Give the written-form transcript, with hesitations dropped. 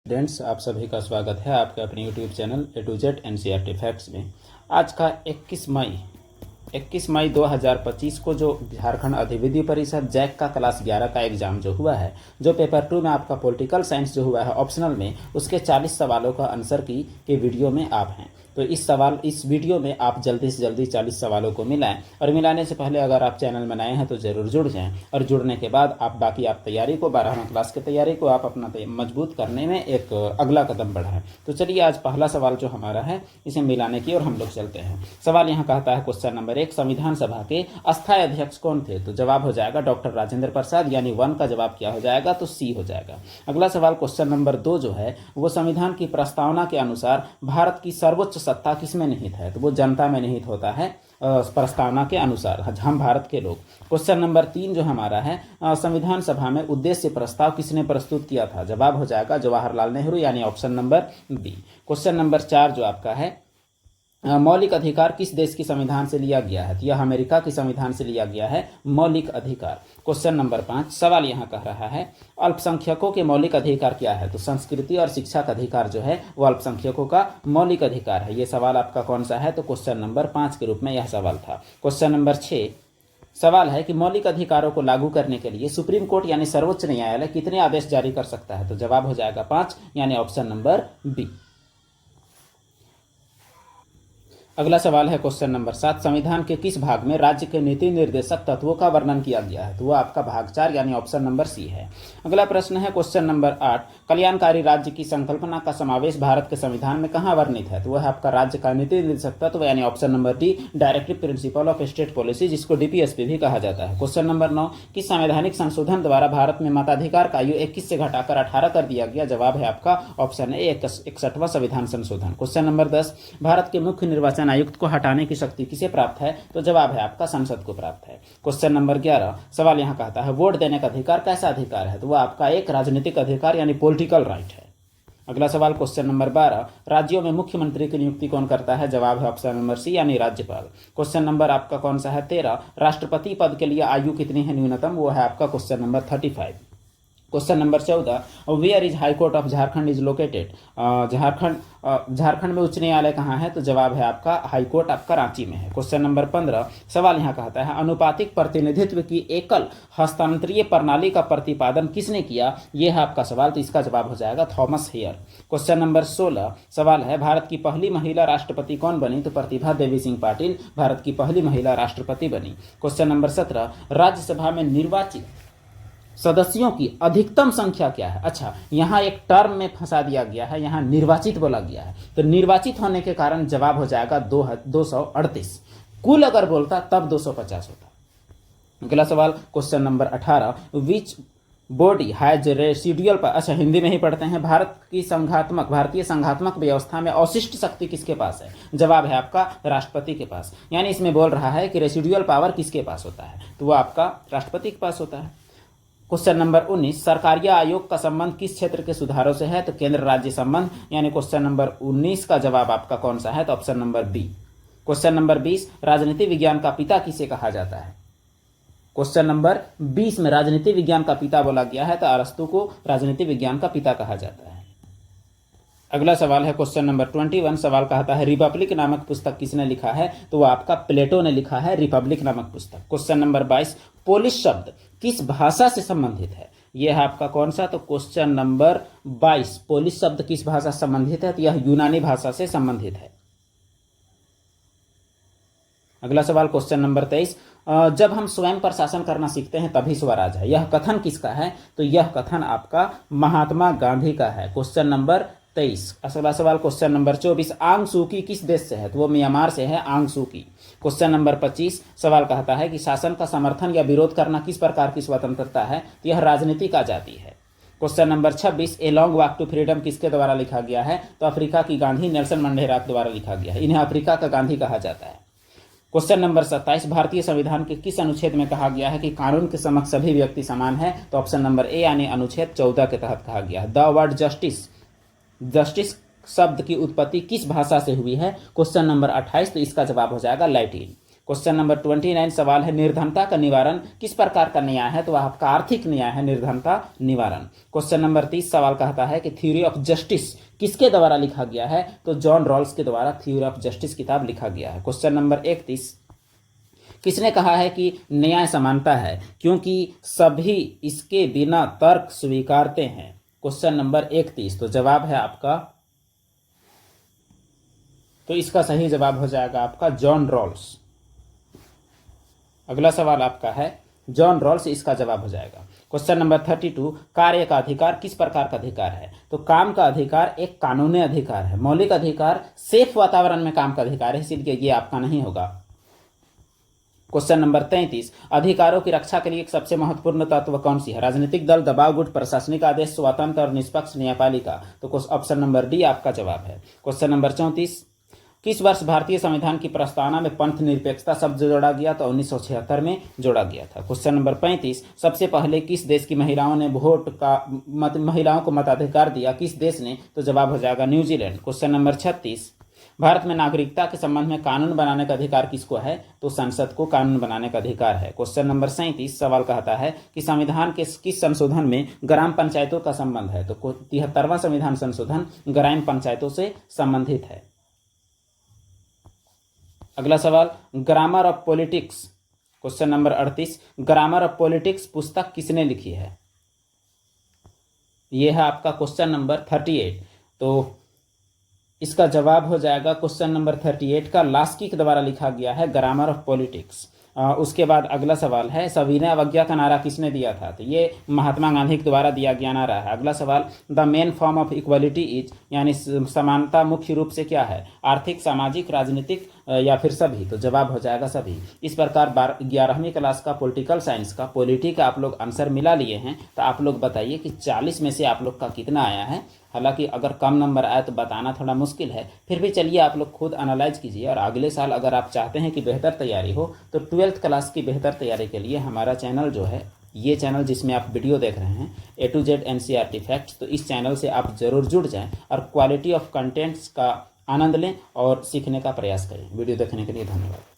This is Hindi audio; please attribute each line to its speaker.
Speaker 1: फ्रेंड्स, आप सभी का स्वागत है आपके अपने YouTube channel A to Z NCERT facts में। आज का 21 मई 2025 को जो झारखंड अधिविद्य परिषद जैक का क्लास 11 का एग्जाम जो हुआ है, जो पेपर 2 में आपका पॉलिटिकल साइंस जो हुआ है ऑप्शनल में, उसके 40 सवालों का आंसर की के वीडियो में आप हैं। तो इस वीडियो में आप जल्दी से जल्दी 40 सवालों को मिलाएं, और मिलाने से पहले अगर आप चैनल में नए हैं तो ज़रूर जुड़ जाएं, और जुड़ने के बाद आप तैयारी को 12वीं क्लास की तैयारी को आप अपना मजबूत करने में एक अगला कदम बढ़ाएं। तो चलिए आज पहला सवाल जो हमारा है इसे मिलाने की और हम लोग चलते हैं। सवाल यहाँ कहता है क्वेश्चन नंबर 1, संविधान सभा के अस्थायी अध्यक्ष कौन थे? तो जवाब हो जाएगा डॉक्टर राजेंद्र प्रसाद, यानी 1 का जवाब क्या हो जाएगा? तो सी हो जाएगा। अगला सवाल क्वेश्चन नंबर 2 जो है वो संविधान की प्रस्तावना के अनुसार भारत की सर्वोच्च सत्ता किसमें निहित है? तो वो जनता में निहित होता है प्रस्तावना के अनुसार, हम भारत के लोग। क्वेश्चन नंबर 3 जो हमारा है संविधान सभा में उद्देश्य प्रस्ताव किसने प्रस्तुत किया था? जवाब हो जाएगा जवाहरलाल नेहरू, यानी option number B. Question number 4 जो आपका है मौलिक अधिकार किस देश की संविधान से लिया गया है? तो यह अमेरिका की संविधान से लिया गया है मौलिक अधिकार। क्वेश्चन नंबर 5 सवाल यहाँ कह रहा है अल्पसंख्यकों के मौलिक अधिकार क्या है? तो संस्कृति और शिक्षा का अधिकार जो है वो अल्पसंख्यकों का मौलिक अधिकार है। ये सवाल आपका कौन सा है? तो क्वेश्चन नंबर 5 के रूप में यह सवाल था। क्वेश्चन नंबर 6 सवाल है कि मौलिक अधिकारों को लागू करने के लिए सुप्रीम कोर्ट यानी सर्वोच्च न्यायालय कितने आदेश जारी कर सकता है? तो जवाब हो जाएगा 5, यानी ऑप्शन नंबर बी। अगला सवाल है क्वेश्चन नंबर 7, संविधान के किस भाग में राज्य के नीति निर्देशक तत्वों का वर्णन किया गया है? तो वो आपका भाग 4, यानी ऑप्शन नंबर सी है। अगला प्रश्न है क्वेश्चन नंबर 8, कल्याणकारी राज्य की संकल्पना का समावेश भारत के संविधान में कहाँ वर्णित है? तो वह आपका राज्य का नीति निर्देशक तत्व, यानी option number D, directive principle of state policy, जिसको डीपीएसपी भी कहा जाता है। क्वेश्चन नंबर 9, किस संवैधानिक संशोधन द्वारा भारत में मताधिकार का आयु 21 से घटाकर 18 कर दिया गया? जवाब है आपका ऑप्शन ए, 61वां संविधान संशोधन। क्वेश्चन नंबर 10, भारत के मुख्य निर्वाचन आयुक्त को हटाने की शक्ति किसे प्राप्त है? तो जवाब है आपका संसद को प्राप्त है। क्वेश्चन नंबर 11 सवाल यहां कहता है वोट देने का अधिकार कैसा अधिकार है? तो वह आपका एक राजनीतिक अधिकार यानी पॉलिटिकल राइट है। अगला सवाल क्वेश्चन नंबर 12, राज्यों में मुख्यमंत्री की नियुक्ति कौन करता है? जवाब है ऑप्शन नंबर सी, यानी राज्यपाल। क्वेश्चन नंबर आपका कौन सा है? 13, राष्ट्रपति पद के लिए आयु कितनी है न्यूनतम? वो है आपका question number 35। Question number 14, where is high court of Jharkhand is located? Jharkhand में उच्च न्यायालय कहाँ है? तो जवाब है आपका हाई कोर्ट आपका रांची में है। क्वेश्चन नंबर 15 सवाल यहाँ कहता है अनुपातिक प्रतिनिधित्व की एकल हस्तांतरीय प्रणाली का प्रतिपादन किसने किया? ये है आपका सवाल, तो इसका जवाब हो जाएगा थॉमस हेयर। क्वेश्चन नंबर 16 सवाल है भारत की पहली महिला राष्ट्रपति कौन बनी? तो प्रतिभा देवी सिंह पाटिल भारत की पहली महिला राष्ट्रपति बनी। क्वेश्चन नंबर 17, राज्यसभा में निर्वाचित सदस्यों की अधिकतम संख्या क्या है? अच्छा, यहाँ एक टर्म में फंसा दिया गया है, यहाँ निर्वाचित बोला गया है, तो निर्वाचित होने के कारण जवाब हो जाएगा 238। कुल अगर बोलता तब 250 होता। अगला सवाल question number 18, which body has residual, अच्छा हिंदी में ही पढ़ते हैं, भारतीय संघात्मक व्यवस्था में अवशिष्ट शक्ति किसके पास है? जवाब है आपका राष्ट्रपति के पास। यानी इसमें बोल रहा है कि रेसिडुअल पावर किसके पास होता है? तो वो आपका राष्ट्रपति के पास होता है। क्वेश्चन नंबर 19, सरकारिया आयोग का संबंध किस क्षेत्र के सुधारों से है? तो केंद्र राज्य संबंध, यानी क्वेश्चन नंबर 19 का जवाब आपका कौन सा है? तो option number B. Question number 20, राजनीति विज्ञान का पिता किसे कहा जाता है? क्वेश्चन नंबर 20 में राजनीति विज्ञान का पिता बोला गया है, तो अरस्तु को राजनीति विज्ञान का पिता कहा जाता है। अगला सवाल है क्वेश्चन नंबर 21 सवाल कहता है रिपब्लिक नामक पुस्तक किसने लिखा है? तो वो आपका प्लेटो ने लिखा है रिपब्लिक नामक पुस्तक। क्वेश्चन नंबर 22, पोलिश शब्द किस भाषा से संबंधित है? यह है आपका कौन सा? तो क्वेश्चन नंबर 22, पोलिश शब्द किस भाषा से संबंधित है? तो यह यूनानी भाषा से संबंधित है। अगला सवाल क्वेश्चन नंबर 23, जब हम स्वयं पर शासन करना सीखते हैं तभी स्वराज है, यह कथन किसका है? तो यह कथन आपका महात्मा गांधी का है। Question number 23। अगला सवाल क्वेश्चन नंबर 24, आंग सूकी किस देश से है? तो वो म्यांमार से है आंग सूकी। क्वेश्चन नंबर 25 सवाल कहता है कि शासन का समर्थन या विरोध करना किस प्रकार की स्वतंत्रता है? तो यह राजनीतिक आजादी है। Question number 26, a long walk to freedom किसके द्वारा लिखा गया है? तो अफ्रीका की गांधी नेल्सन मंडेला द्वारा लिखा गया है, इन्हें अफ्रीका का गांधी कहा जाता है। क्वेश्चन नंबर 27, भारतीय संविधान के किस अनुच्छेद में कहा गया है कि कानून के समक्ष सभी व्यक्ति समान है? तो ऑप्शन नंबर ए, यानी अनुच्छेद 14 के तहत कहा गया है। द वर्ड जस्टिस शब्द की उत्पत्ति किस भाषा से हुई है? क्वेश्चन नंबर 28, तो इसका जवाब हो जाएगा लैटिन। क्वेश्चन नंबर 29 सवाल है निर्धनता का निवारण किस प्रकार का न्याय है, तो वह आपका आर्थिक न्याय है निर्धनता निवारण। क्वेश्चन नंबर 30 सवाल कहता है कि थ्योरी ऑफ जस्टिस किसके द्वारा लिखा गया है, तो जॉन रॉल्स के द्वारा थ्योरी ऑफ जस्टिस किताब लिखा गया है। क्वेश्चन नंबर 31 किसने कहा है कि न्याय समानता है, क्योंकि सभी इसके बिना तर्क स्वीकारते हैं। क्वेश्चन नंबर 31 तो जवाब है आपका, तो इसका सही जवाब हो जाएगा आपका जॉन रॉल्स। अगला सवाल आपका है जॉन रॉल्स, इसका जवाब हो जाएगा। क्वेश्चन नंबर 32 कार्य का अधिकार किस प्रकार का अधिकार है, तो काम का अधिकार एक कानूनी अधिकार है। मौलिक अधिकार सेफ वातावरण में काम का अधिकार है, इसीलिए ये आपका नहीं होगा। क्वेश्चन नंबर 33 अधिकारों की रक्षा के लिए एक सबसे महत्वपूर्ण तत्व कौन सी है, राजनीतिक दल, दबाव गुट, प्रशासनिक आदेश, स्वतंत्र और निष्पक्ष न्यायपालिका, तो ऑप्शन नंबर डी आपका जवाब है। क्वेश्चन नंबर 34 किस वर्ष भारतीय संविधान की प्रस्तावना में पंथ निरपेक्षता शब्द जोड़ा गया, तो 1976 में जोड़ा गया था। क्वेश्चन नंबर 35 सबसे पहले किस देश की महिलाओं ने महिलाओं को मताधिकार दिया, किस देश ने, तो जवाब हो जाएगा न्यूजीलैंड। क्वेश्चन नंबर 36 भारत में नागरिकता के संबंध में कानून बनाने का अधिकार किसको है, तो संसद को कानून बनाने का अधिकार है। क्वेश्चन नंबर 37 सवाल कहता है कि संविधान के किस संशोधन में ग्राम पंचायतों का संबंध है, तो 73वां संविधान संशोधन ग्राम पंचायतों से संबंधित है। अगला सवाल grammar of politics, question number 38 grammar of politics पुस्तक किसने लिखी है, यह है आपका क्वेश्चन नंबर 38। तो इसका जवाब हो जाएगा क्वेश्चन नंबर 38 का लास्की के द्वारा लिखा गया है ग्रामर ऑफ पॉलिटिक्स। उसके बाद अगला सवाल है सविनय अवज्ञा का नारा किसने दिया था, तो ये महात्मा गांधी के द्वारा दिया गया नारा है। अगला सवाल the main form of equality is, यानी समानता मुख्य रूप से क्या है, आर्थिक, सामाजिक, राजनीतिक या फिर सभी, तो जवाब हो जाएगा सभी। इस प्रकार 11वीं क्लास का पॉलिटिकल साइंस का पॉलिटी का आप लोग आंसर मिला लिए हैं। तो आप लोग बताइए कि 40 में से आप लोग का कितना आया है। हालांकि अगर कम नंबर आए तो बताना थोड़ा मुश्किल है, फिर भी चलिए आप लोग खुद एनालाइज कीजिए। और अगले साल अगर आप चाहते हैं कि बेहतर तैयारी हो, तो 12th क्लास की बेहतर तैयारी के लिए हमारा चैनल जो है, ये चैनल जिसमें आप वीडियो देख रहे हैं A to Z NCERT facts, तो इस चैनल से आप ज़रूर जुड़ जाएं और क्वालिटी ऑफ कंटेंट्स का आनंद लें और सीखने का प्रयास करें। वीडियो देखने के लिए धन्यवाद।